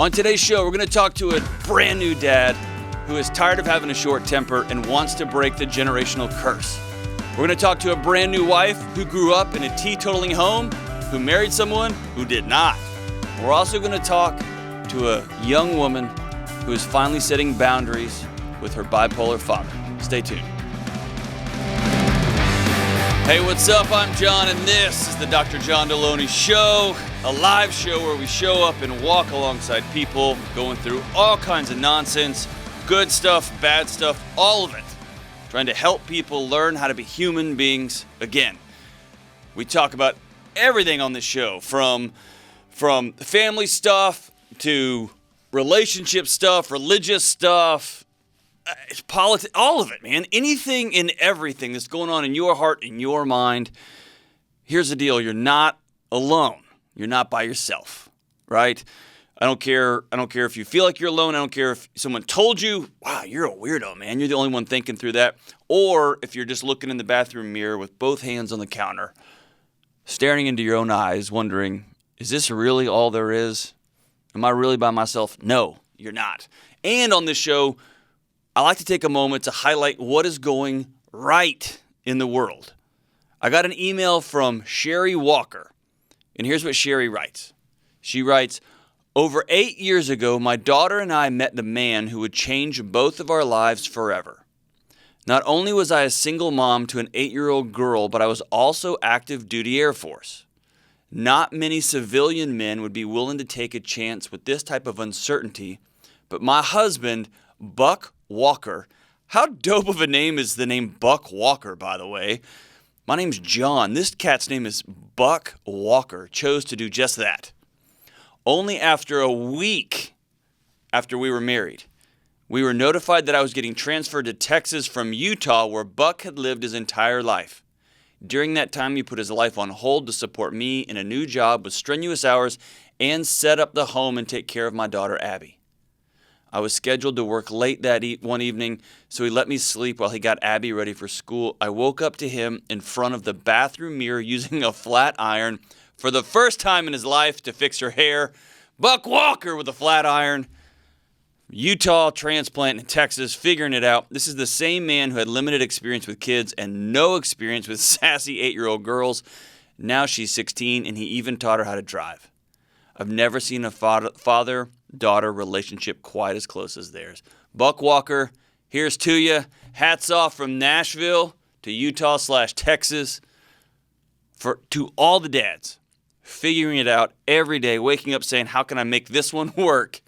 On today's show, we're going to talk to a brand new dad who is tired of having a short temper and wants to break the generational curse. We're going to talk to a brand new wife who grew up in a teetotaling home, who married someone who did not. We're also going to talk to a young woman who is finally setting boundaries with her bipolar father. Stay tuned. Hey, what's up? I'm John, and this is the Dr. John Delony Show, a live show where we show up and walk alongside people going through all kinds of nonsense, good stuff, bad stuff, all of it, trying to help people learn how to be human beings again. We talk about everything on this show, from family stuff to relationship stuff, religious stuff, politics, all of it, man. Anything and everything that's going on in your heart, in your mind. Here's the deal. You're not alone. You're not by yourself, right? I don't care if you feel like you're alone. I don't care if someone told you, wow, you're a weirdo, man. You're the only one thinking through that. Or if you're just looking in the bathroom mirror with both hands on the counter, staring into your own eyes, wondering, is this really all there is? Am I really by myself? No, you're not. And on this show, I like to take a moment to highlight what is going right in the world. I got an email from Sherry Walker, and here's what Sherry writes. She writes, over 8 years ago, my daughter and I met the man who would change both of our lives forever. Not only was I a single mom to an 8-year-old girl, but I was also active duty Air Force. Not many civilian men would be willing to take a chance with this type of uncertainty, but my husband, Buck Walker. How dope of a name is the name Buck Walker, by the way? My name's John. This cat's name is Buck Walker. Chose to do just that. Only after a week after we were married, we were notified that I was getting transferred to Texas from Utah, where Buck had lived his entire life. During that time, he put his life on hold to support me in a new job with strenuous hours and set up the home and take care of my daughter, Abby. I was scheduled to work late that one evening, so he let me sleep while he got Abby ready for school. I woke up to him in front of the bathroom mirror using a flat iron for the first time in his life to fix her hair. Buck Walker with a flat iron. Utah transplant in Texas, figuring it out. This is the same man who had limited experience with kids and no experience with sassy 8-year-old girls. Now she's 16, and he even taught her how to drive. I've never seen a father-daughter relationship quite as close as theirs. Buck Walker, here's to you. Hats off from Nashville to Utah/Texas to all the dads figuring it out every day, waking up saying, how can I make this one work?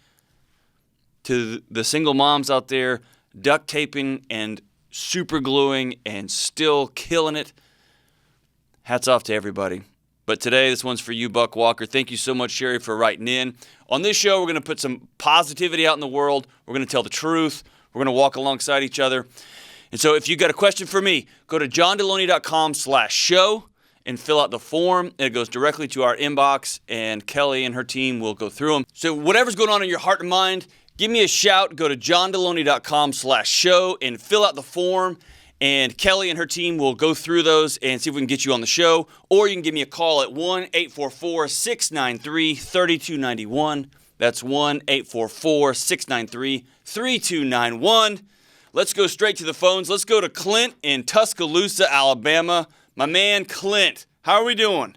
To the single moms out there, duct taping and super gluing and still killing it. Hats off to everybody. But today, this one's for you, Buck Walker. Thank you so much, Sherry, for writing in. On this show, we're going to put some positivity out in the world. We're going to tell the truth. We're going to walk alongside each other. And so if you've got a question for me, go to johndelony.com/show and fill out the form. It goes directly to our inbox, and Kelly and her team will go through them. So whatever's going on in your heart and mind, give me a shout. Go to johndelony.com/show and fill out the form. And Kelly and her team will go through those and see if we can get you on the show. Or you can give me a call at 1-844-693-3291. That's 1-844-693-3291. Let's go straight to the phones. Let's go to Clint in Tuscaloosa, Alabama. My man, Clint. How are we doing?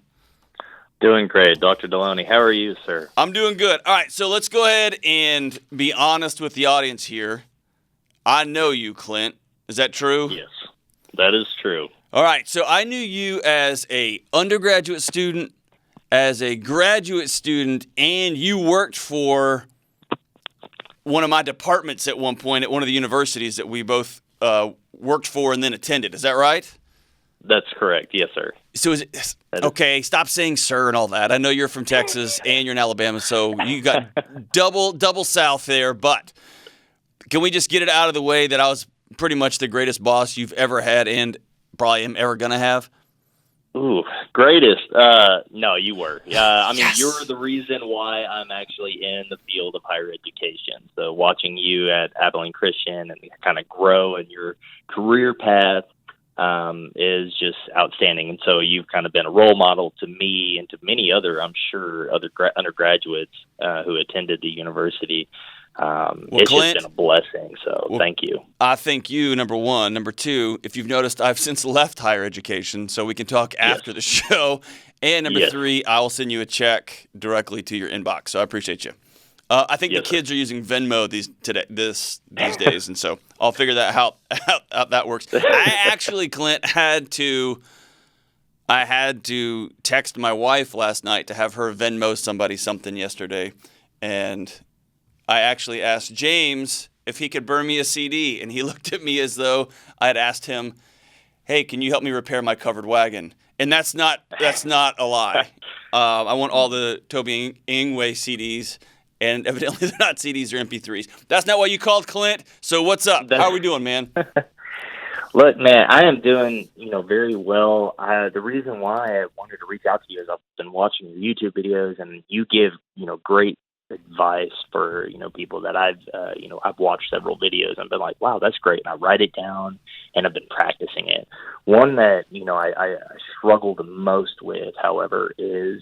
Doing great. Dr. Delony, how are you, sir? I'm doing good. All right, so let's go ahead and be honest with the audience here. I know you, Clint. Is that true? Yes, that is true. All right, so I knew you as a undergraduate student, as a graduate student, and you worked for one of my departments at one point at one of the universities that we both worked for and then attended. Is that right? That's correct. Yes, sir. So is it okay? Stop saying "sir" and all that. I know you're from Texas and you're in Alabama, so you got double South there. But can we just get it out of the way that I was pretty much the greatest boss you've ever had and probably am ever going to have? Ooh, greatest. No, you were. I mean, Yes. You're the reason why I'm actually in the field of higher education. So watching you at Abilene Christian and kind of grow in your career path, is just outstanding. And so you've kind of been a role model to me and to many other, I'm sure, other undergraduates who attended the university. It's Clint, just been a blessing. So thank you. I thank you, number one. Number two, if you've noticed, I've since left higher education, so we can talk after the show. And number three, I will send you a check directly to your inbox. So I appreciate you. I think the kids are using Venmo these days, and so I'll figure that how that works. I actually, Clint, had to text my wife last night to have her Venmo somebody something yesterday, and I actually asked James if he could burn me a CD, and he looked at me as though I had asked him, "Hey, can you help me repair my covered wagon?" And that's not a lie. I want all the Toby Ingwe CDs. And evidently they're not CDs or MP3s. That's not what you called, Clint. So what's up? How are we doing, man? Look, man, I am doing, very well. The reason why I wanted to reach out to you is I've been watching your YouTube videos, and you give, great advice for, people that I've watched several videos and been like, wow, that's great. And I write it down, and I've been practicing it. One that, I struggle the most with, however, is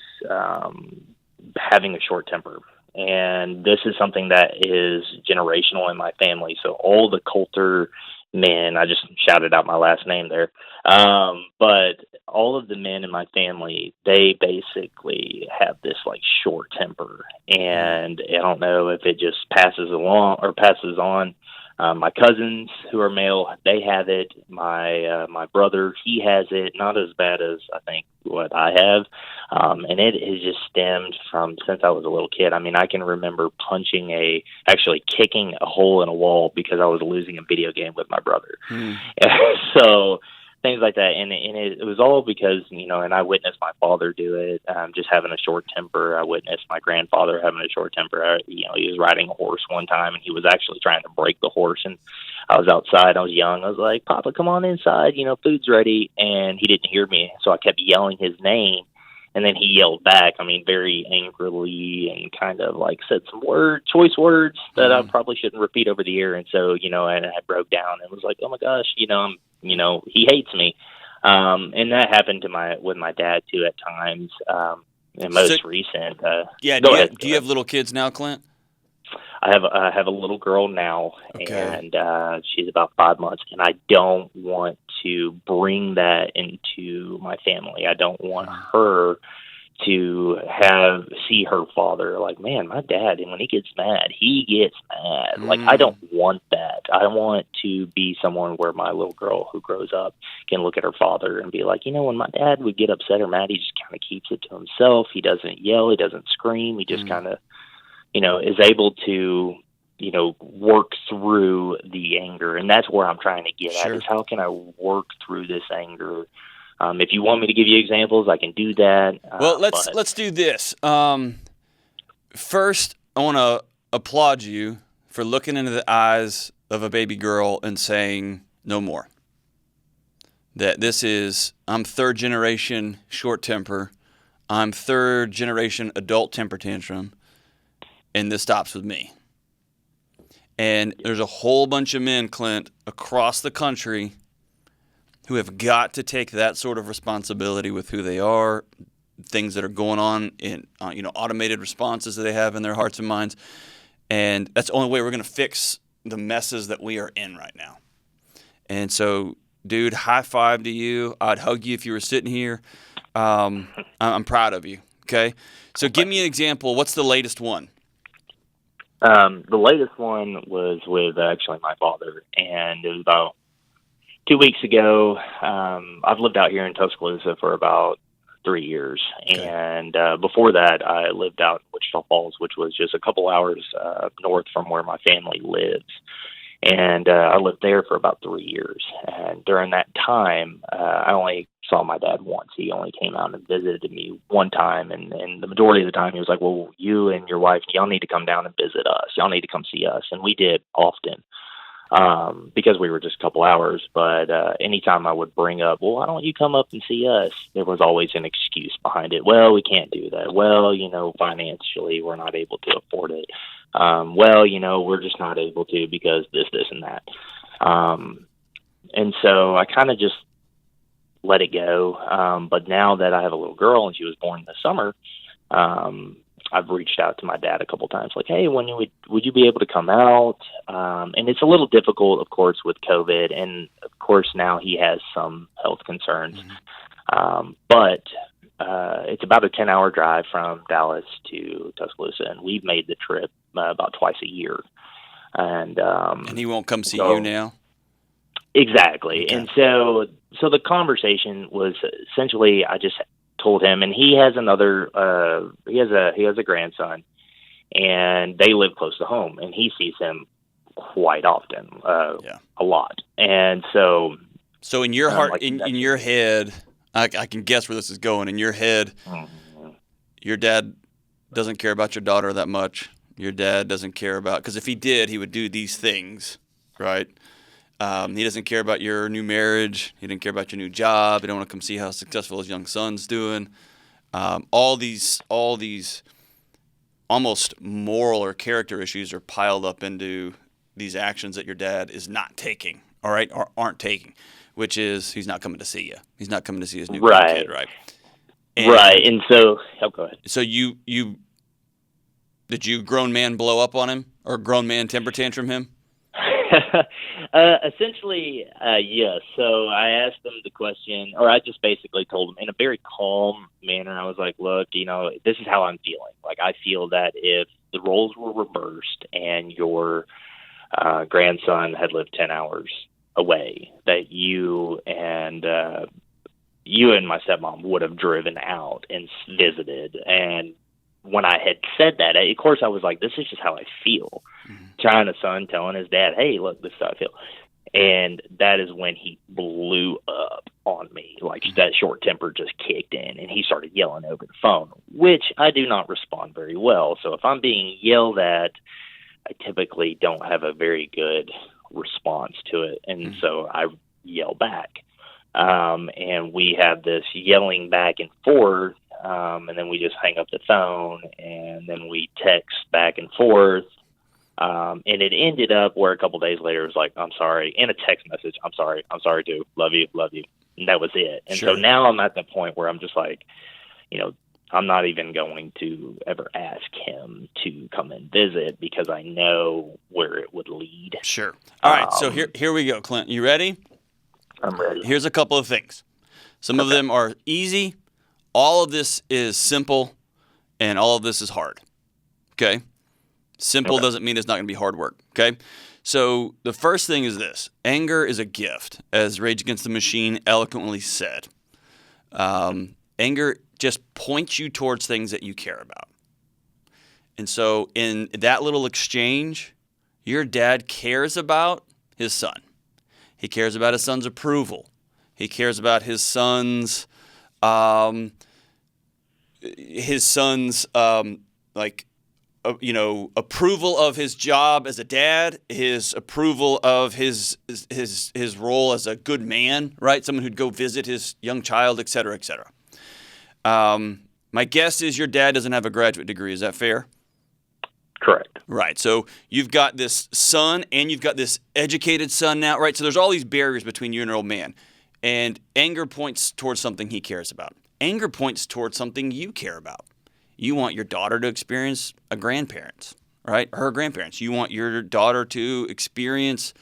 having a short temper. And this is something that is generational in my family. So all the Coulter men, I just shouted out my last name there, but all of the men in my family, they basically have this like short temper. And I don't know if it just passes along or passes on. My cousins who are male, they have it. My brother, he has it. Not as bad as I think what I have. And it has just stemmed from since I was a little kid. I mean, I can remember actually kicking a hole in a wall because I was losing a video game with my brother. So things like that. And it was all because, and I witnessed my father do it, just having a short temper. I witnessed my grandfather having a short temper. He was riding a horse one time, and he was actually trying to break the horse. And I was outside. I was young. I was like, Papa, come on inside. Food's ready. And he didn't hear me. So I kept yelling his name. And then he yelled back, very angrily, and kind of like said some choice words that I probably shouldn't repeat over the air. And so, and I broke down and was like, oh my gosh, he hates me. And that happened with my dad too at times. And most recent. Do you have little kids now, Clint? I have a little girl now, and she's about 5 months, and I don't want to bring that into my family. I don't want her to see her father like, man, my dad, and when he gets mad, he gets mad. Like, I don't want that. I want to be someone where my little girl who grows up can look at her father and be like, when my dad would get upset or mad, he just kind of keeps it to himself. He doesn't yell. He doesn't scream. He just kind of, is able to, work through the anger. And that's where I'm trying to get at, is how can I work through this anger? If you want me to give you examples, I can do that. Well, let's do this. First, I want to applaud you for looking into the eyes of a baby girl and saying no more. That I'm third generation short temper. I'm third generation adult temper tantrum. And this stops with me. And there's a whole bunch of men, Clint, across the country who have got to take that sort of responsibility with who they are, things that are going on in automated responses that they have in their hearts and minds. And that's the only way we're going to fix the messes that we are in right now. And so, dude, high five to you. I'd hug you if you were sitting here. I'm proud of you, okay? So give me an example. What's the latest one? The latest one was with actually my father, and it was about 2 weeks ago. I've lived out here in Tuscaloosa for about 3 years, and before that, I lived out in Wichita Falls, which was just a couple hours north from where my family lives. And I lived there for about 3 years. And during that time, I only saw my dad once. He only came out and visited me one time. And the majority of the time, he was like, well, you and your wife, y'all need to come down and visit us. Y'all need to come see us. And we did often because we were just a couple hours. But anytime I would bring up, well, why don't you come up and see us? There was always an excuse behind it. Well, we can't do that. Well, financially, we're not able to afford it. We're just not able to because this, and that. And so I kind of just let it go. But now that I have a little girl and she was born this summer, I've reached out to my dad a couple times, like, hey, when would you be able to come out? And it's a little difficult, of course, with COVID. And of course, now he has some health concerns. But it's about a 10-hour drive from Dallas to Tuscaloosa. And we've made the trip about twice a year. And he won't come see you now? Exactly. Okay. And so the conversation was essentially, I just told him, and he has he has a grandson, and they live close to home, and he sees him quite often, a lot. And so in your heart, in your head, I can guess where this is going. In your head, your dad doesn't care about your daughter that much. Your dad doesn't care about, because if he did, he would do these things, right? He doesn't care about your new marriage. He didn't care about your new job. He don't want to come see how successful his young son's doing. All these almost moral or character issues are piled up into these actions that your dad is not taking, all right, or aren't taking, which is he's not coming to see you. He's not coming to see his new kid, right? And so, go ahead. So did you grown man blow up on him or grown man temper tantrum him? Essentially, yes. So I asked him the question, or I just basically told him in a very calm manner. I was like, look, this is how I'm feeling. Like, I feel that if the roles were reversed and your grandson had lived 10 hours away, that you and my stepmom would have driven out and visited. And when I had said that, of course, I was like, this is just how I feel. Trying a son telling his dad, hey, look, this is how I feel. And that is when he blew up on me. Like, that short temper just kicked in, and he started yelling over the phone, which I do not respond very well. So if I'm being yelled at, I typically don't have a very good response to it. And so I yell back. And we have this yelling back and forth. And then we just hang up the phone, and then we text back and forth. And it ended up where a couple days later it was like, I'm sorry, in a text message, I'm sorry dude, love you. And that was it. And so now I'm at the point where I'm just like, I'm not even going to ever ask him to come and visit because I know where it would lead. Sure. All right. So here we go, Clint. You ready? I'm ready. Here's a couple of things. Some of them are easy. All of this is simple, and all of this is hard. Okay? Simple doesn't mean it's not going to be hard work. Okay? So the first thing is this. Anger is a gift, as Rage Against the Machine eloquently said. Anger just points you towards things that you care about. And so in that little exchange, your dad cares about his son. He cares about his son's approval. He cares about his son's approval of his job as a dad, his approval of his role as a good man, right? Someone who'd go visit his young child, et cetera, et cetera. My guess is your dad doesn't have a graduate degree. Is that fair? Correct. Right. So you've got this son and you've got this educated son now, right? So there's all these barriers between you and your old man. And anger points towards something he cares about. Anger points towards something you care about. You want your daughter to experience a grandparents, right? Her grandparents. You want your daughter to experience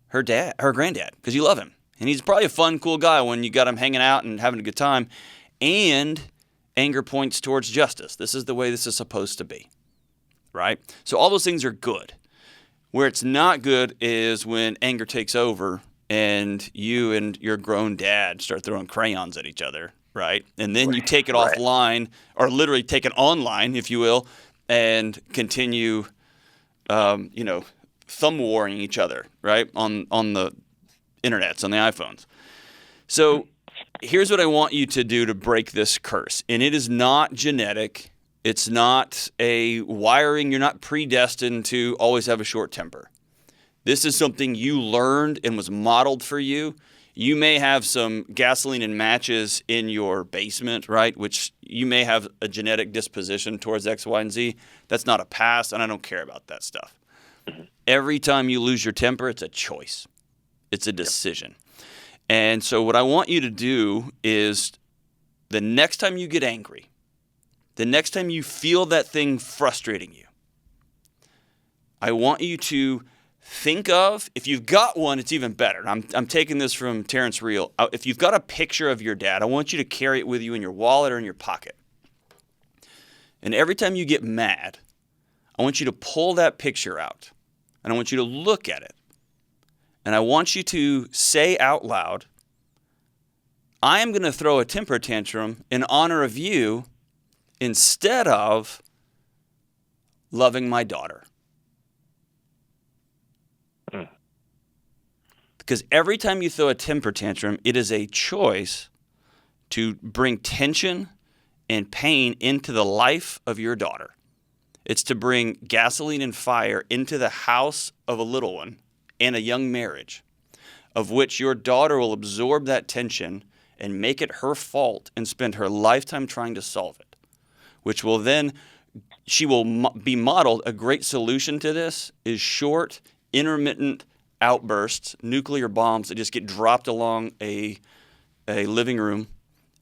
her granddad, because you love him. And he's probably a fun, cool guy when you got him hanging out and having a good time. And anger points towards justice. This is the way this is supposed to be, right? So all those things are good. Where it's not good is when anger takes over and you and your grown dad start throwing crayons at each other, right? And then you take it offline, or literally take it online, if you will, and continue, thumb warring each other, right, on the internets, on the iPhones. So here's what I want you to do to break this curse. And it is not genetic. It's not a wiring. You're not predestined to always have a short temper. This is something you learned and was modeled for you. You may have some gasoline and matches in your basement, right, which you may have a genetic disposition towards X, Y, and Z. That's not a past, and I don't care about that stuff. Every time you lose your temper, it's a choice. It's a decision. And so what I want you to do is the next time you get angry, the next time you feel that thing frustrating you, I want you to think of, if you've got one, it's even better. I'm taking this from Terrence Real. If you've got a picture of your dad, I want you to carry it with you in your wallet or in your pocket. And every time you get mad, I want you to pull that picture out, and I want you to look at it. And I want you to say out loud, I am going to throw a temper tantrum in honor of you instead of loving my daughter. Because every time you throw a temper tantrum, it is a choice to bring tension and pain into the life of your daughter. It's to bring gasoline and fire into the house of a little one and a young marriage, of which your daughter will absorb that tension and make it her fault and spend her lifetime trying to solve it, which will then, she will be modeled. A great solution to this is short, intermittent outbursts, nuclear bombs that just get dropped along a living room,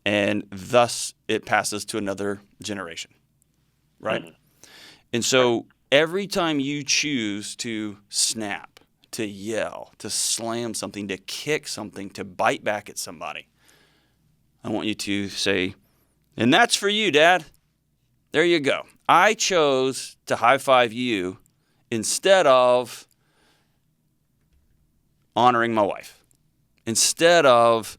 and thus it passes to another generation, right? Mm-hmm. And so every time you choose to snap, to yell, to slam something, to kick something, to bite back at somebody, I want you to say, and that's for you, Dad. There you go. I chose to high-five you instead of honoring my wife, instead of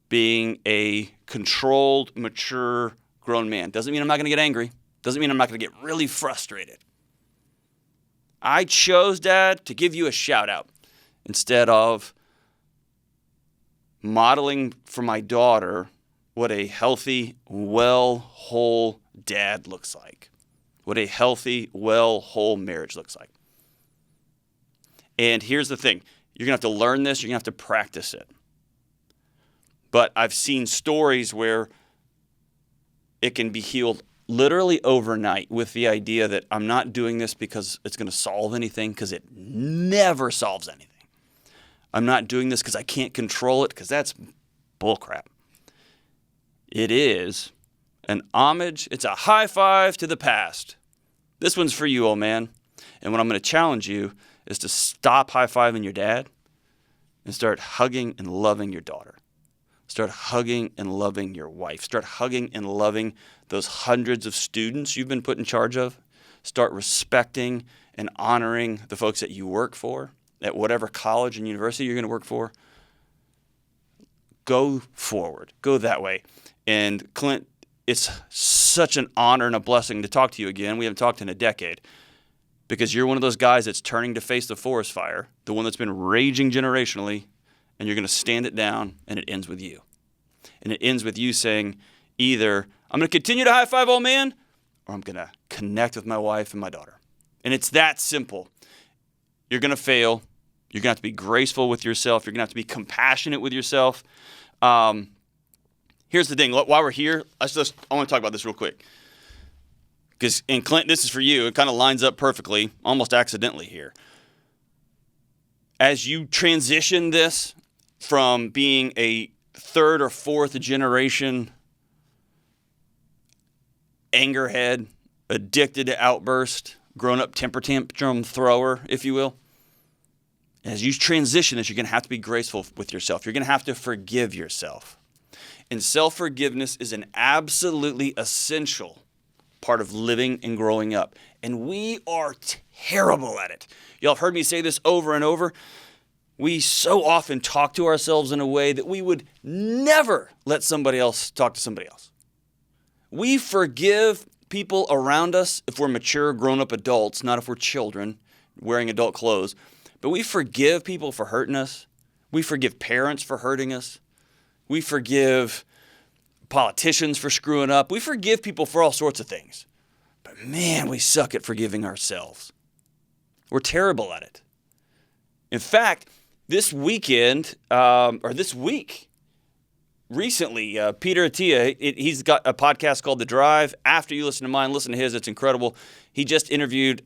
being a controlled, mature, grown man. Doesn't mean I'm not going to get angry. Doesn't mean I'm not going to get really frustrated. I chose, Dad, to give you a shout out instead of modeling for my daughter what a healthy, well, whole dad looks like, what a healthy, well, whole marriage looks like. And here's the thing. You're going to have to learn this. You're going to have to practice it. But I've seen stories where it can be healed literally overnight with the idea that I'm not doing this because it's going to solve anything, because it never solves anything. I'm not doing this because I can't control it, because that's bullcrap. It is an homage. It's a high five to the past. This one's for you, old man. And what I'm going to challenge you is to stop high-fiving your dad and start hugging and loving your daughter. Start hugging and loving your wife. Start hugging and loving those hundreds of students you've been put in charge of. Start respecting and honoring the folks that you work for at whatever college and university you're going to work for. Go forward. Go that way. And Clint, it's such an honor and a blessing to talk to you again. We haven't talked in a decade. Because you're one of those guys that's turning to face the forest fire, the one that's been raging generationally, and you're going to stand it down, and it ends with you. And it ends with you saying, either I'm going to continue to high-five old man, or I'm going to connect with my wife and my daughter. And it's that simple. You're going to fail. You're going to have to be graceful with yourself. You're going to have to be compassionate with yourself. Here's the thing. While we're here, I want to talk about this real quick. And Clint, this is for you. It kind of lines up perfectly, almost accidentally here. As you transition this from being a third or fourth generation angerhead, addicted to outburst, grown-up temper tantrum thrower, if you will, as you transition this, you're going to have to be graceful with yourself. You're going to have to forgive yourself. And self-forgiveness is an absolutely essential part of living and growing up. And we are terrible at it. Y'all have heard me say this over and over. We so often talk to ourselves in a way that we would never let somebody else talk to somebody else. We forgive people around us if we're mature, grown-up adults, not if we're children wearing adult clothes. But we forgive people for hurting us. We forgive parents for hurting us. We forgive politicians for screwing up. We forgive people for all sorts of things. But man, we suck at forgiving ourselves. We're terrible at it. In fact, this week, recently, Peter Attia, he's got a podcast called The Drive. After you listen to mine, listen to his. It's incredible. He just interviewed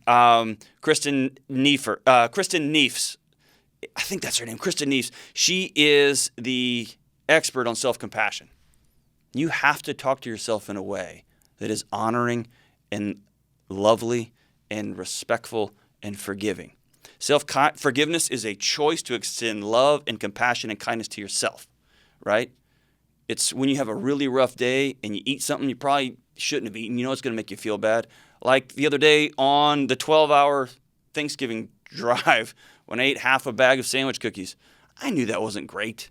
Kristen Neefs. I think that's her name, Kristen Neves. She is the expert on self-compassion. You have to talk to yourself in a way that is honoring and lovely and respectful and forgiving. Forgiveness is a choice to extend love and compassion and kindness to yourself, right? It's when you have a really rough day and you eat something you probably shouldn't have eaten. You know it's going to make you feel bad. Like the other day on the 12-hour Thanksgiving drive when I ate half a bag of sandwich cookies. I knew that wasn't great.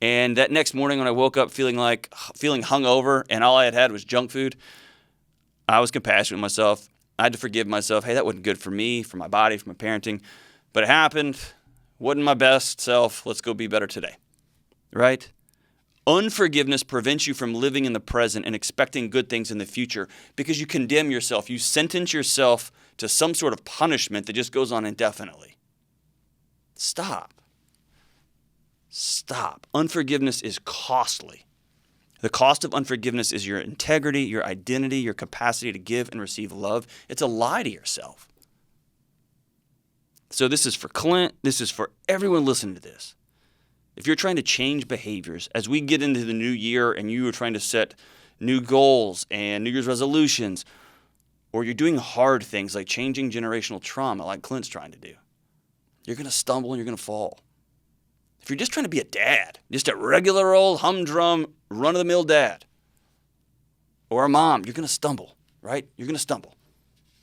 And that next morning when I woke up feeling hungover and all I had was junk food, I was compassionate with myself. I had to forgive myself. Hey, that wasn't good for me, for my body, for my parenting. But it happened. Wasn't my best self. Let's go be better today. Right? Unforgiveness prevents you from living in the present and expecting good things in the future because you condemn yourself. You sentence yourself to some sort of punishment that just goes on indefinitely. Stop. Unforgiveness is costly. The cost of unforgiveness is your integrity, your identity, your capacity to give and receive love. It's a lie to yourself. So this is for Clint. This is for everyone listening to this. If you're trying to change behaviors, as we get into the new year and you are trying to set new goals and New Year's resolutions, or you're doing hard things like changing generational trauma like Clint's trying to do, you're going to stumble and you're going to fall. If you're just trying to be a dad, just a regular old humdrum, run-of-the-mill dad, or a mom, you're going to stumble, right? You're going to stumble.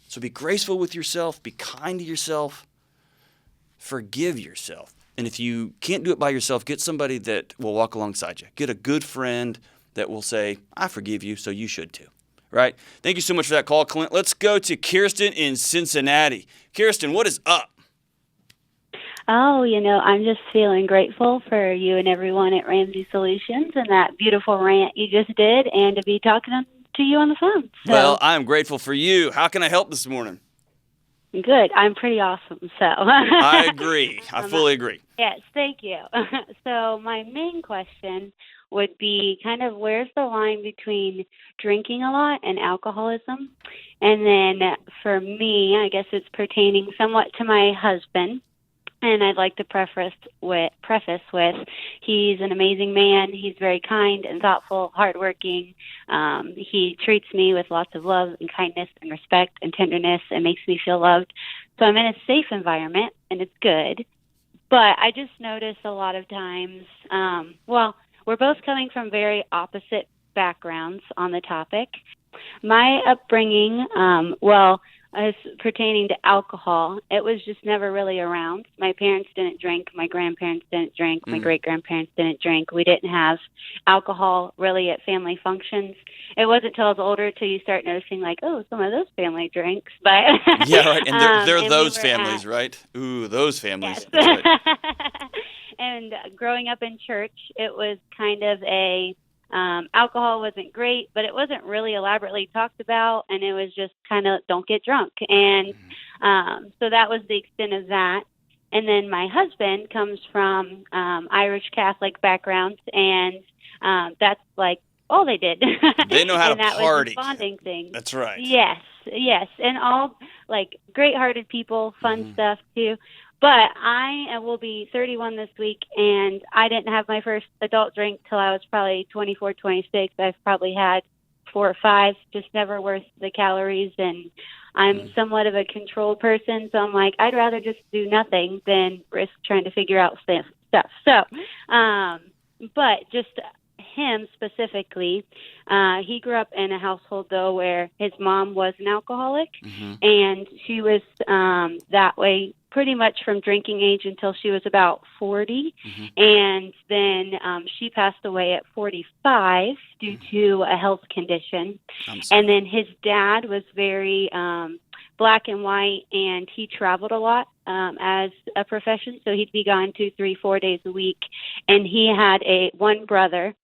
So be graceful with yourself. Be kind to yourself. Forgive yourself. And if you can't do it by yourself, get somebody that will walk alongside you. Get a good friend that will say, I forgive you, so you should too, right? Thank you so much for that call, Clint. Let's go to Kirsten in Cincinnati. Kirsten, what is up? Oh, I'm just feeling grateful for you and everyone at Ramsey Solutions and that beautiful rant you just did and to be talking to you on the phone. So. Well, I'm grateful for you. How can I help this morning? Good. I'm pretty awesome, so. I agree. I fully agree. Yes, thank you. So my main question would be kind of where's the line between drinking a lot and alcoholism? And then for me, I guess it's pertaining somewhat to my husband. And I'd like to preface with he's an amazing man. He's very kind and thoughtful, hardworking. He treats me with lots of love and kindness and respect and tenderness and makes me feel loved. So I'm in a safe environment, and it's good. But I just notice a lot of times, we're both coming from very opposite backgrounds on the topic. My upbringing, as pertaining to alcohol, it was just never really around. My parents didn't drink. My grandparents didn't drink. My great-grandparents didn't drink. We didn't have alcohol really at family functions. It wasn't until I was older till you start noticing, like, oh, some of those family drinks. But yeah, right. And they're those families, right? Ooh, those families. Yes. That's right. And growing up in church, it was kind of alcohol wasn't great, but it wasn't really elaborately talked about, and it was just kind of don't get drunk. And so that was the extent of that. And then my husband comes from Irish Catholic background, and that's like all they did. They know how to that party. Was a bonding thing. That's right. Yes, and all like great-hearted people, fun stuff too. But I will be 31 this week, and I didn't have my first adult drink till I was probably 24, 26. I've probably had 4 or 5, just never worth the calories. And I'm somewhat of a control person, so I'm like, I'd rather just do nothing than risk trying to figure out stuff. So, but just him specifically, he grew up in a household, though, where his mom was an alcoholic, and she was that way pretty much from drinking age until she was about 40. And then she passed away at 45 due to a health condition. And then his dad was very black and white, and he traveled a lot as a profession. So he'd be gone 2, 3, 4 days a week. And he had one brother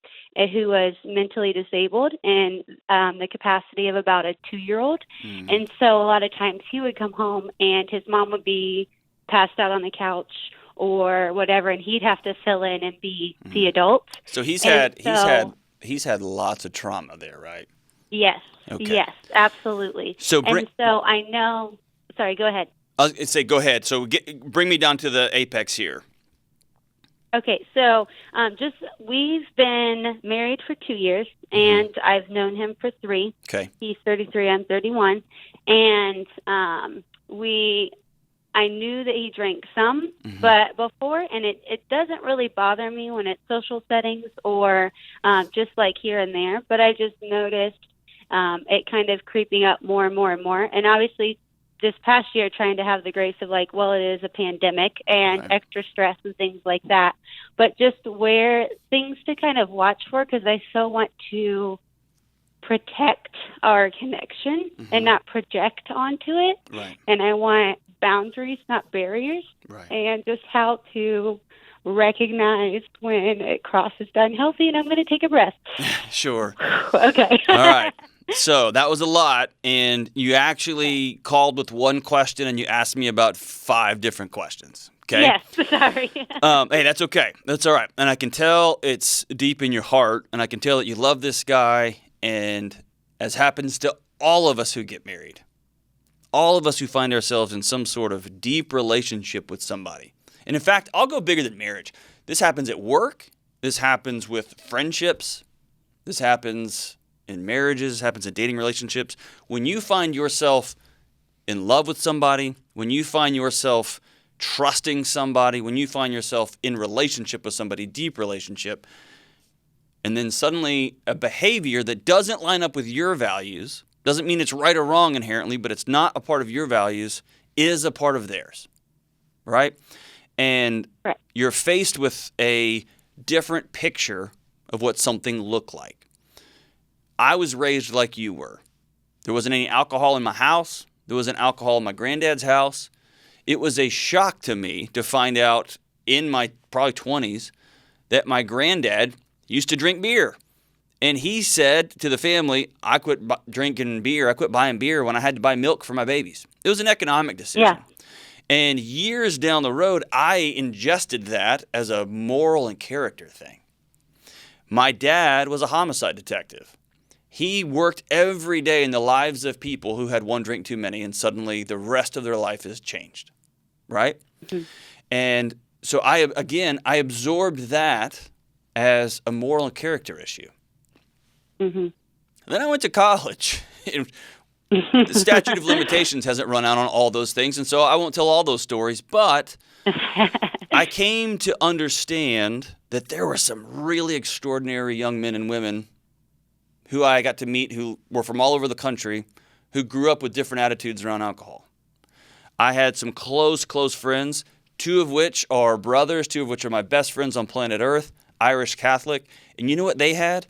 who was mentally disabled in the capacity of about a 2-year-old. And so a lot of times he would come home and his mom would be passed out on the couch or whatever, and he'd have to fill in and be the adult. So he's had lots of trauma there, right? Yes. Okay. Yes, absolutely. So I know. Sorry, go ahead. I'll say, go ahead. So bring me down to the apex here. Okay, so we've been married for 2 years, and I've known him for 3. Okay. He's 33, I'm 31, and I knew that he drank some, but before, and it doesn't really bother me when it's social settings or just like here and there, but I just noticed it kind of creeping up more and more and more, and obviously this past year trying to have the grace of like, well, it is a pandemic and extra stress and things like that, but just where things to kind of watch for, because I so want to protect our connection and not project onto it. Right. And I want boundaries, not barriers, and just how to recognize when it crosses the unhealthy, and I'm going to take a breath. Sure. Okay. All right. So that was a lot, and you actually called with one question, and you asked me about 5 different questions. Okay? Yes, sorry. Hey, that's okay. That's all right. And I can tell it's deep in your heart, and I can tell that you love this guy, and as happens to all of us who get married, all of us who find ourselves in some sort of deep relationship with somebody. And in fact, I'll go bigger than marriage. This happens at work. This happens with friendships. This happens in marriages. This happens in dating relationships. When you find yourself in love with somebody, when you find yourself trusting somebody, when you find yourself in relationship with somebody, deep relationship, and then suddenly a behavior that doesn't line up with your values, doesn't mean it's right or wrong inherently, but it's not a part of your values, is a part of theirs, right? And you're faced with a different picture of what something looked like. I was raised like you were. There wasn't any alcohol in my house. There wasn't alcohol in my granddad's house. It was a shock to me to find out in my probably 20s that my granddad used to drink beer. And he said to the family, I quit drinking beer. I quit buying beer when I had to buy milk for my babies. It was an economic decision. Yeah. And years down the road, I ingested that as a moral and character thing. My dad was a homicide detective. He worked every day in the lives of people who had one drink too many, and suddenly the rest of their life has changed, right? And so I absorbed that as a moral and character issue. And then I went to college. The statute of limitations hasn't run out on all those things, and so I won't tell all those stories, but I came to understand that there were some really extraordinary young men and women who I got to meet who were from all over the country who grew up with different attitudes around alcohol. I had some close friends, 2 of which are brothers, 2 of which are my best friends on planet Earth, Irish Catholic, and you know what they had?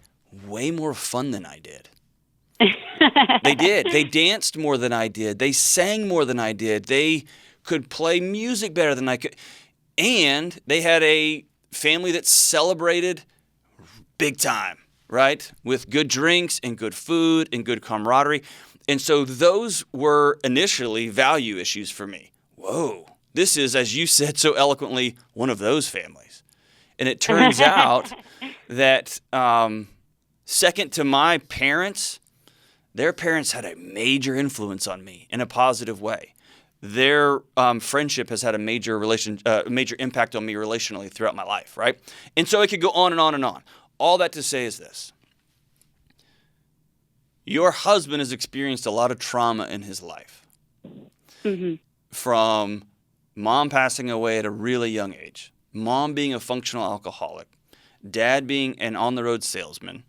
Way more fun than I did. They did. They danced more than I did. They sang more than I did. They could play music better than I could. And they had a family that celebrated big time, right? With good drinks and good food and good camaraderie. And so those were initially value issues for me. Whoa, this is, as you said so eloquently, one of those families. And it turns out that second to my parents, their parents had a major influence on me in a positive way. Their friendship has had a major impact on me relationally throughout my life, right? And so it could go on and on and on. All that to say is this. Your husband has experienced a lot of trauma in his life. From mom passing away at a really young age, mom being a functional alcoholic, dad being an on-the-road salesman,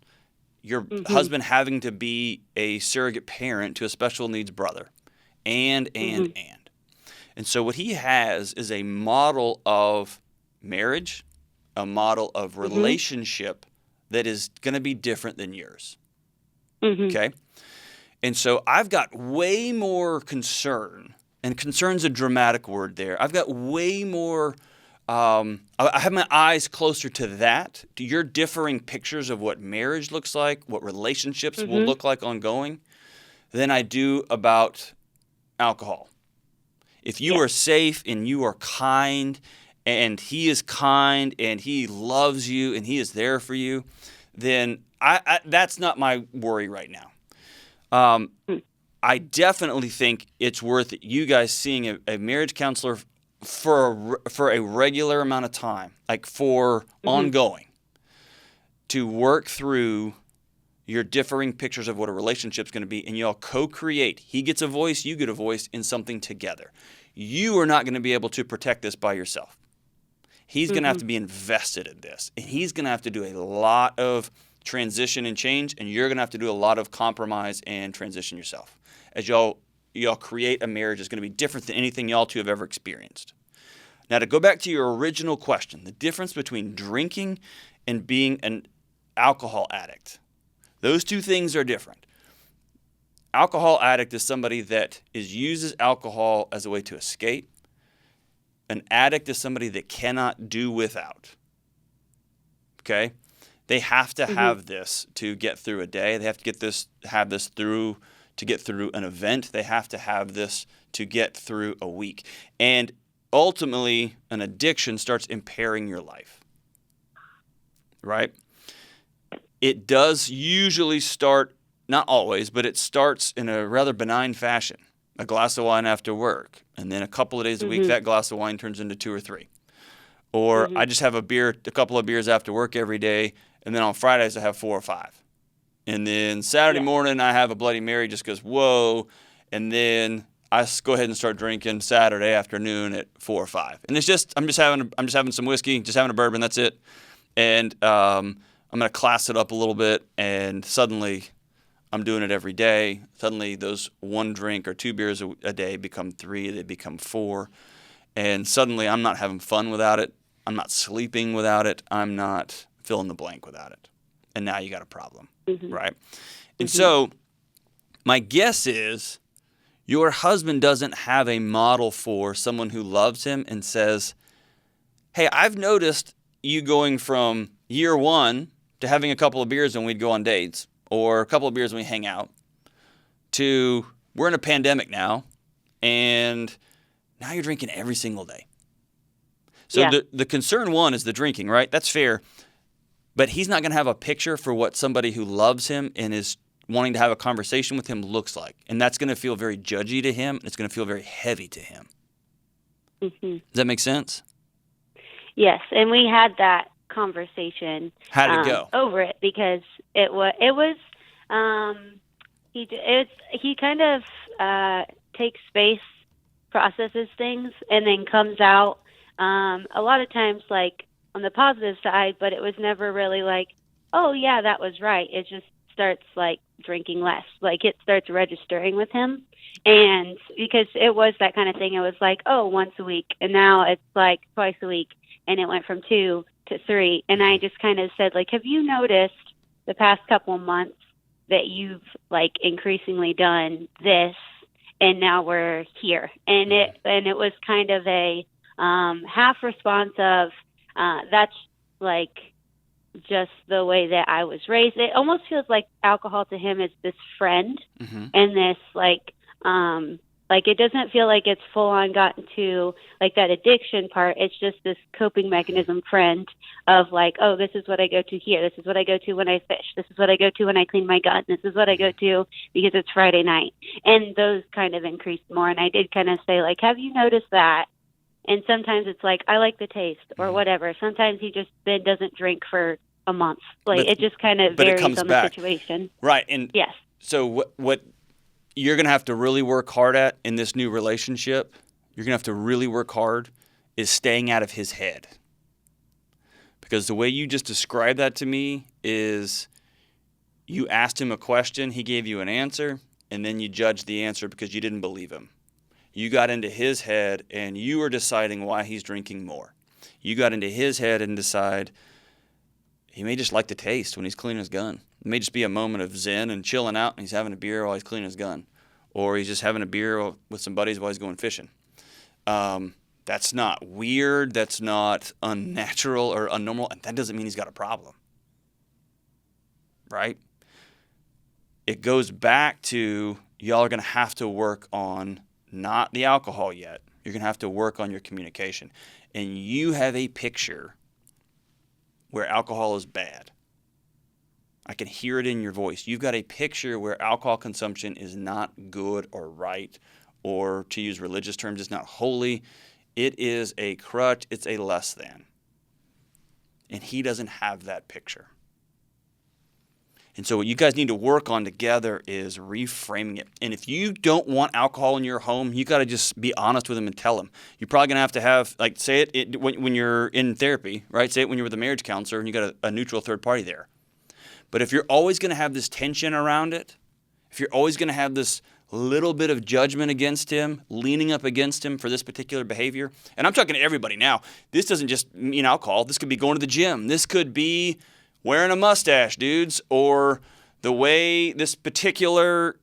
your husband having to be a surrogate parent to a special needs brother, and. And so what he has is a model of marriage, a model of relationship that is going to be different than yours. Okay? And so I've got way more concern, and concern's a dramatic word there. I've got way more, I have my eyes closer to that, to your differing pictures of what marriage looks like, what relationships will look like ongoing, than I do about alcohol. If you are safe and you are kind and he is kind and he loves you and he is there for you, then that's not my worry right now. I definitely think it's worth you guys seeing a marriage counselor for a regular amount of time, like for ongoing, to work through your differing pictures of what a relationship's going to be, and y'all co-create. He gets a voice, you get a voice in something together. You are not going to be able to protect this by yourself. He's going to have to be invested in this, and he's going to have to do a lot of transition and change, and you're going to have to do a lot of compromise and transition yourself. As y'all create a marriage that's going to be different than anything y'all two have ever experienced. Now, to go back to your original question, the difference between drinking and being an alcohol addict. Those two things are different. Alcohol addict is somebody that uses alcohol as a way to escape. An addict is somebody that cannot do without. Okay? They have to have this to get through a day. They have to have this through to get through an event. They have to have this to get through a week. And ultimately, an addiction starts impairing your life. Right? It does usually start, not always, but it starts in a rather benign fashion. A glass of wine after work. And then a couple of days a week, that glass of wine turns into 2 or 3. Or I just have a couple of beers after work every day. And then on Fridays, I have 4 or 5. And then Saturday morning, I have a Bloody Mary just because, whoa. And then I go ahead and start drinking Saturday afternoon at 4 or 5. And it's just, I'm just having some whiskey, just having a bourbon, that's it. And I'm going to class it up a little bit. And suddenly I'm doing it every day. Suddenly those 1 drink or 2 beers a day become 3, they become 4. And suddenly I'm not having fun without it. I'm not sleeping without it. I'm not fill in the blank without it. And now you got a problem, right? And so my guess is your husband doesn't have a model for someone who loves him and says, hey, I've noticed you going from year 1 to having a couple of beers when we'd go on dates or a couple of beers when we hang out to we're in a pandemic now and now you're drinking every single day. So the concern one is the drinking, right? That's fair. But he's not going to have a picture for what somebody who loves him and is wanting to have a conversation with him looks like. And that's going to feel very judgy to him. And it's going to feel very heavy to him. Does that make sense? He had that conversation. How did it go? Over it because he kind of takes space, processes things, and then comes out a lot of times like on the positive side, but it was never really like, oh yeah, that was right. It just starts like drinking less. Like it starts registering with him. And because it was that kind of thing, it was like, oh, once a week. And now it's like twice a week. And it went from 2 to 3. And I just kind of said, like, have you noticed the past couple of months that you've like increasingly done this? And now we're here. And it was kind of a half response of, that's like just the way that I was raised. It almost feels like alcohol to him is this friend and this like it doesn't feel like it's full on gotten to like that addiction part. It's just this coping mechanism friend of like, oh, this is what I go to here. This is what I go to when I fish. This is what I go to when I clean my gun. This is what I go to because it's Friday night. And those kind of increased more. And I did kind of say like, have you noticed that? And sometimes it's like, I like the taste or whatever. Sometimes he just then doesn't drink for a month. Like it just kind of varies on the situation. Right. And so what you're going to have to really work hard at in this new relationship, you're going to have to really work hard is staying out of his head. Because the way you just described that to me is you asked him a question, he gave you an answer, and then you judged the answer because you didn't believe him. You got into his head, and you were deciding why he's drinking more. You got into his head and decide he may just like the taste when he's cleaning his gun. It may just be a moment of zen and chilling out, and he's having a beer while he's cleaning his gun. Or he's just having a beer with some buddies while he's going fishing. That's not weird. That's not unnatural or unnormal. And that doesn't mean he's got a problem. Right? It goes back to y'all are going to have to work on not the alcohol yet. You're going to have to work on your communication. And you have a picture where alcohol is bad. I can hear it in your voice. You've got a picture where alcohol consumption is not good or right, or to use religious terms, it's not holy. It is a crutch. It's a less than. And he doesn't have that picture. And so what you guys need to work on together is reframing it. And if you don't want alcohol in your home, you got to just be honest with him and tell him. You're probably going to have, like, say it when you're in therapy, right? Say it when you're with a marriage counselor and you got a neutral third party there. But if you're always going to have this tension around it, if you're always going to have this little bit of judgment against him, leaning up against him for this particular behavior, and I'm talking to everybody now, this doesn't just mean alcohol. This could be going to the gym. This could be wearing a mustache, dudes, or the way this particular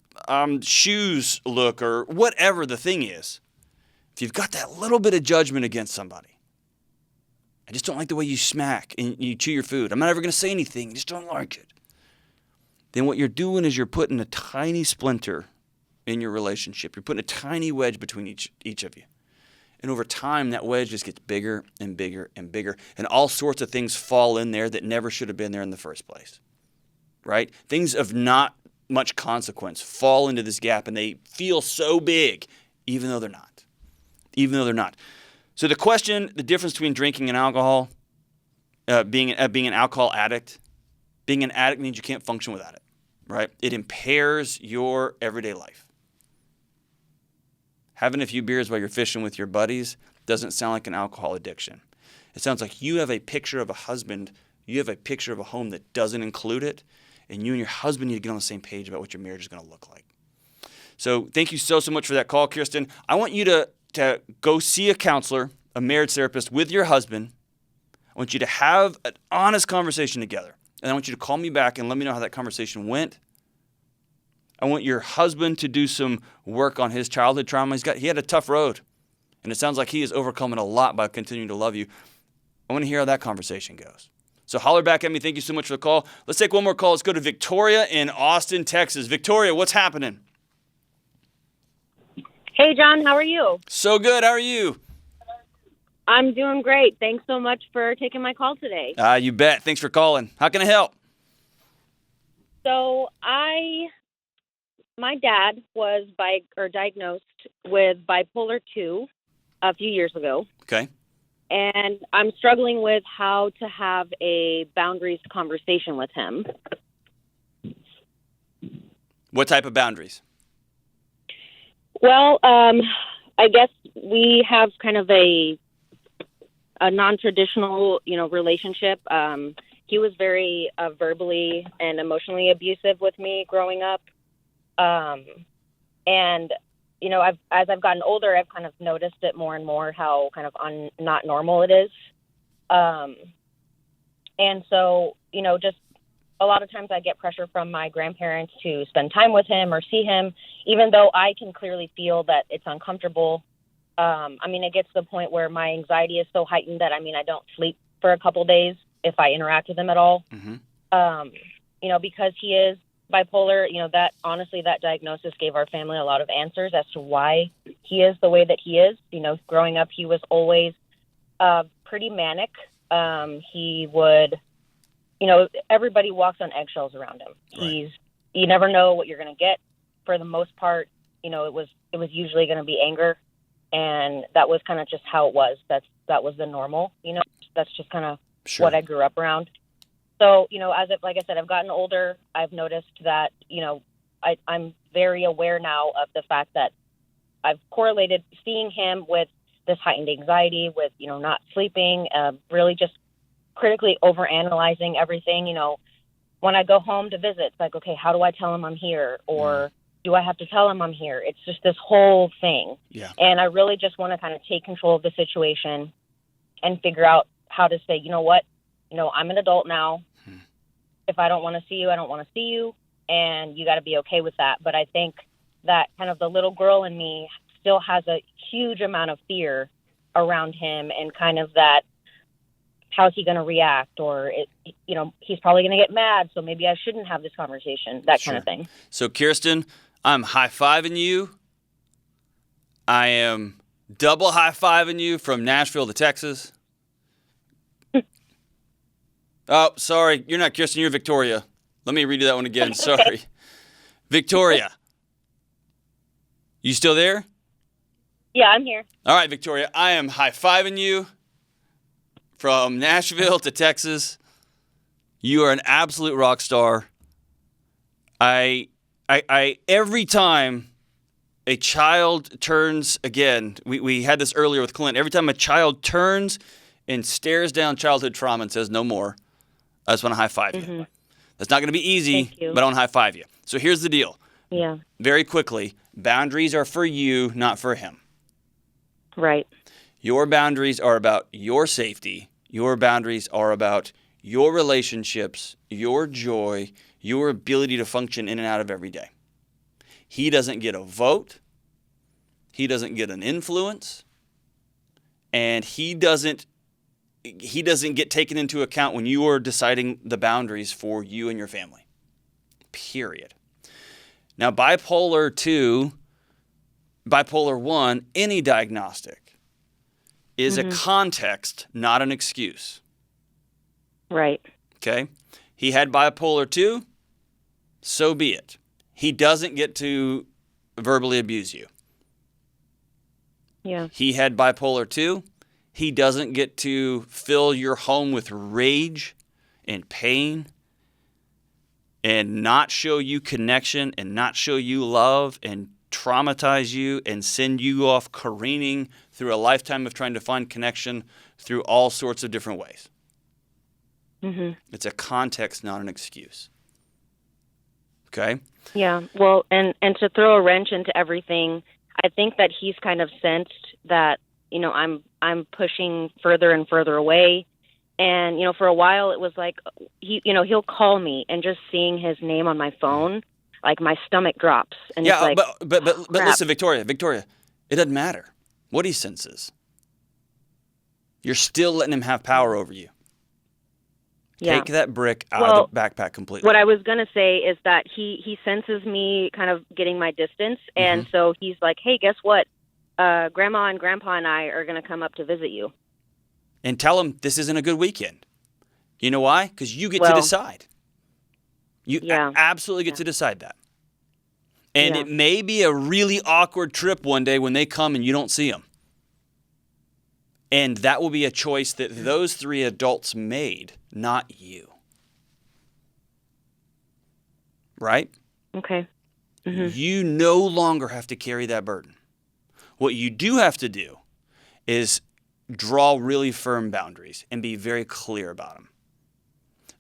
shoes look, or whatever the thing is. If you've got that little bit of judgment against somebody, I just don't like the way you smack and you chew your food. I'm not ever going to say anything. I just don't like it. Then what you're doing is you're putting a tiny splinter in your relationship. You're putting a tiny wedge between each of you. And over time, that wedge just gets bigger and bigger and bigger. And all sorts of things fall in there that never should have been there in the first place. Right? Things of not much consequence fall into this gap, and they feel so big, even though they're not. Even though they're not. So the question, the difference between drinking and alcohol, being an alcohol addict, being an addict means you can't function without it. Right? It impairs your everyday life. Having a few beers while you're fishing with your buddies doesn't sound like an alcohol addiction. It sounds like you have a picture of a husband, you have a picture of a home that doesn't include it, and you and your husband need to get on the same page about what your marriage is going to look like. So thank you so much for that call, Kirsten. I want you to go see a counselor, a marriage therapist with your husband. I want you to have an honest conversation together. And I want you to call me back and let me know how that conversation went. I want your husband to do some work on his childhood trauma. He had a tough road, and it sounds like he is overcoming a lot by continuing to love you. I want to hear how that conversation goes. So holler back at me. Thank you so much for the call. Let's take one more call. Let's go to Victoria in Austin, Texas. Victoria, what's happening? Hey, John. How are you? So good. How are you? I'm doing great. Thanks so much for taking my call today. You bet. Thanks for calling. How can I help? So my dad was diagnosed with bipolar 2 a few years ago. Okay. And I'm struggling with how to have a boundaries conversation with him. What type of boundaries? Well, I guess we have kind of a non-traditional, relationship. He was very verbally and emotionally abusive with me growing up. And, as I've gotten older, I've kind of noticed it more and more how kind of not normal it is. And so, just a lot of times I get pressure from my grandparents to spend time with him or see him, even though I can clearly feel that it's uncomfortable. It gets to the point where my anxiety is so heightened that, I don't sleep for a couple days if I interact with him at all. Mm-hmm. Because he is bipolar, that diagnosis gave our family a lot of answers as to why he is the way that he is. Growing up, he was always pretty manic. He would, everybody walks on eggshells around him. Right. You never know what you're going to get. For the most part, it was usually going to be anger. And that was kind of just how it was. That was the normal, that's just kind of what I grew up around. So, like I said, I've gotten older. I've noticed that, I'm very aware now of the fact that I've correlated seeing him with this heightened anxiety, with, not sleeping, really just critically overanalyzing everything. When I go home to visit, it's like, okay, how do I tell him I'm here? Or do I have to tell him I'm here? It's just this whole thing. Yeah. And I really just want to kind of take control of the situation and figure out how to say, you know what? I'm an adult now. If I don't want to see you, I don't want to see you. And you got to be okay with that. But I think that kind of the little girl in me still has a huge amount of fear around him, and kind of that, how's he going to react? Or, he's probably going to get mad. So maybe I shouldn't have this conversation, that kind of thing. So Kirsten, I'm high-fiving you. I am double high-fiving you from Nashville to Texas. Oh, sorry. You're not Kirsten. You're Victoria. Let me redo that one again. Sorry. Victoria, you still there? Yeah, I'm here. All right, Victoria, I am high-fiving you from Nashville to Texas. You are an absolute rock star. I every time a child turns, again, we had this earlier with Clint, every time a child turns and stares down childhood trauma and says no more, I just want to high-five you. That's not going to be easy, but I want to high-five you. So here's the deal. Yeah. Very quickly, boundaries are for you, not for him. Right. Your boundaries are about your safety. Your boundaries are about your relationships, your joy, your ability to function in and out of every day. He doesn't get a vote. He doesn't get an influence. And he doesn't get taken into account when you are deciding the boundaries for you and your family. Period. Now, bipolar 2, bipolar 1, any diagnostic is a context, not an excuse. Right. Okay? He had bipolar 2, so be it. He doesn't get to verbally abuse you. Yeah. He had bipolar 2. He doesn't get to fill your home with rage and pain and not show you connection and not show you love and traumatize you and send you off careening through a lifetime of trying to find connection through all sorts of different ways. It's a context, not an excuse. Okay? Yeah. Well, and to throw a wrench into everything, I think that he's kind of sensed that, you know, I'm pushing further and further away. And, you know, for a while it was like, he'll call me, and just seeing his name on my phone, like my stomach drops. And Yeah, it's like, but listen, Victoria, it doesn't matter what he senses. You're still letting him have power over you. yeah. Take that brick out of the backpack completely. What I was going to say is that he senses me kind of getting my distance. And so he's like, hey, guess what? Grandma and Grandpa and I are going to come up to visit you. And tell him this isn't a good weekend. You know why? Because you get to decide. You absolutely get to decide that. And it may be a really awkward trip one day when they come and you don't see them. And that will be a choice that those 3 adults made, not you. Right? Okay. You no longer have to carry that burden. What you do have to do is draw really firm boundaries and be very clear about them.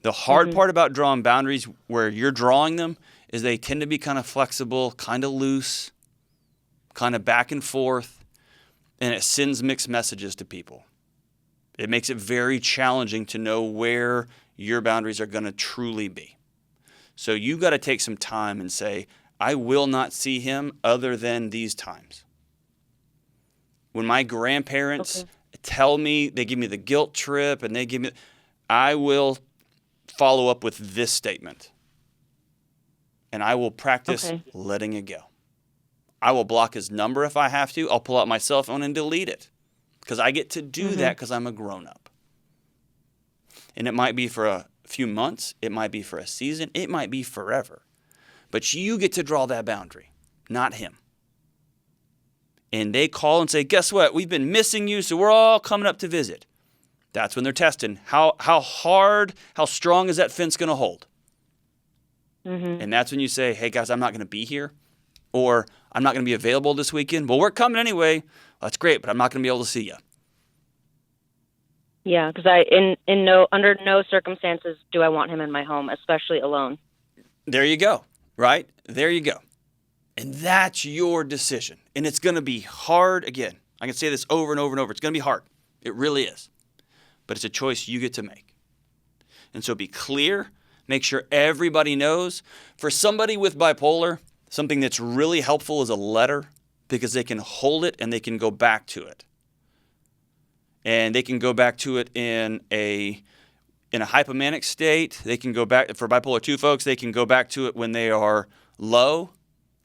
The hard part about drawing boundaries where you're drawing them is they tend to be kind of flexible, kind of loose, kind of back and forth, and it sends mixed messages to people. It makes it very challenging to know where your boundaries are going to truly be. So you got to take some time and say, I will not see him other than these times. When my grandparents tell me, they give me the guilt trip and they give me, I will follow up with this statement. And I will practice letting it go. I will block his number if I have to. I'll pull out my cell phone and delete it. Because I get to do that because I'm a grown-up. And it might be for a few months. It might be for a season. It might be forever. But you get to draw that boundary, not him. And they call and say, guess what? We've been missing you, so we're all coming up to visit. That's when they're testing. How hard, how strong is that fence going to hold? And that's when you say, hey, guys, I'm not going to be here. Or I'm not going to be available this weekend. Well, we're coming anyway. That's great, but I'm not going to be able to see you. Yeah, because under no circumstances do I want him in my home, especially alone. There you go, right? There you go. And that's your decision. And it's going to be hard. Again, I can say this over and over and over. It's going to be hard. It really is. But it's a choice you get to make. And so be clear. Make sure everybody knows. For somebody with bipolar, something that's really helpful is a letter, because they can hold it and they can go back to it. And they can go back to it in a hypomanic state. They can go back, for bipolar 2 folks, they can go back to it when they are low.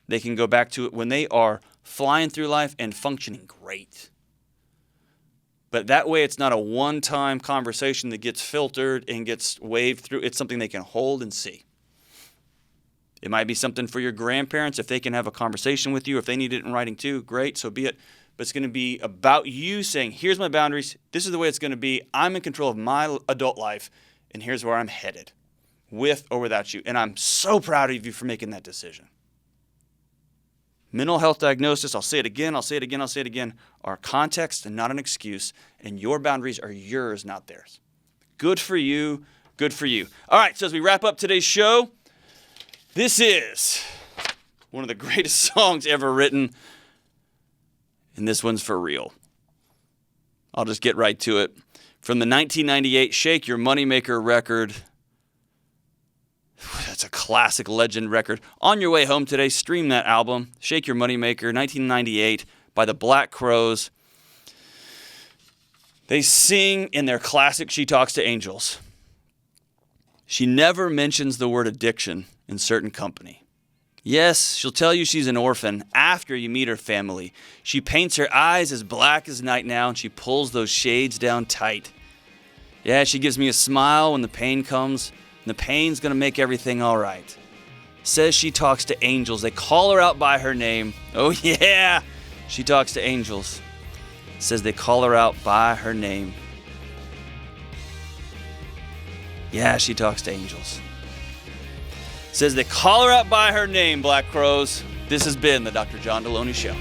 They can go back to it when they are flying through life and functioning great. But that way it's not a one-time conversation that gets filtered and gets waved through. It's something they can hold and see. It might be something for your grandparents. If they can have a conversation with you, if they need it in writing too, great, so be it. But it's going to be about you saying, here's my boundaries. This is the way it's going to be. I'm in control of my adult life, and here's where I'm headed, with or without you. And I'm so proud of you for making that decision. Mental health diagnosis, I'll say it again, are context and not an excuse. And your boundaries are yours, not theirs. Good for you. Good for you. All right, so as we wrap up today's show, this is one of the greatest songs ever written. And this one's for real. I'll just get right to it. From the 1998 Shake Your Moneymaker record. That's a classic legend record. On your way home today, stream that album. Shake Your Moneymaker, 1998, by the Black Crowes. They sing in their classic She Talks to Angels. She never mentions the word addiction in certain company. Yes, she'll tell you she's an orphan after you meet her family. She paints her eyes as black as night now, and she pulls those shades down tight. Yeah, she gives me a smile when the pain comes, and the pain's gonna make everything all right. Says she talks to angels. They call her out by her name. Oh yeah, she talks to angels. Says they call her out by her name. Yeah, she talks to angels. Says they call her out by her name, Black Crowes. This has been the Dr. John Delony Show.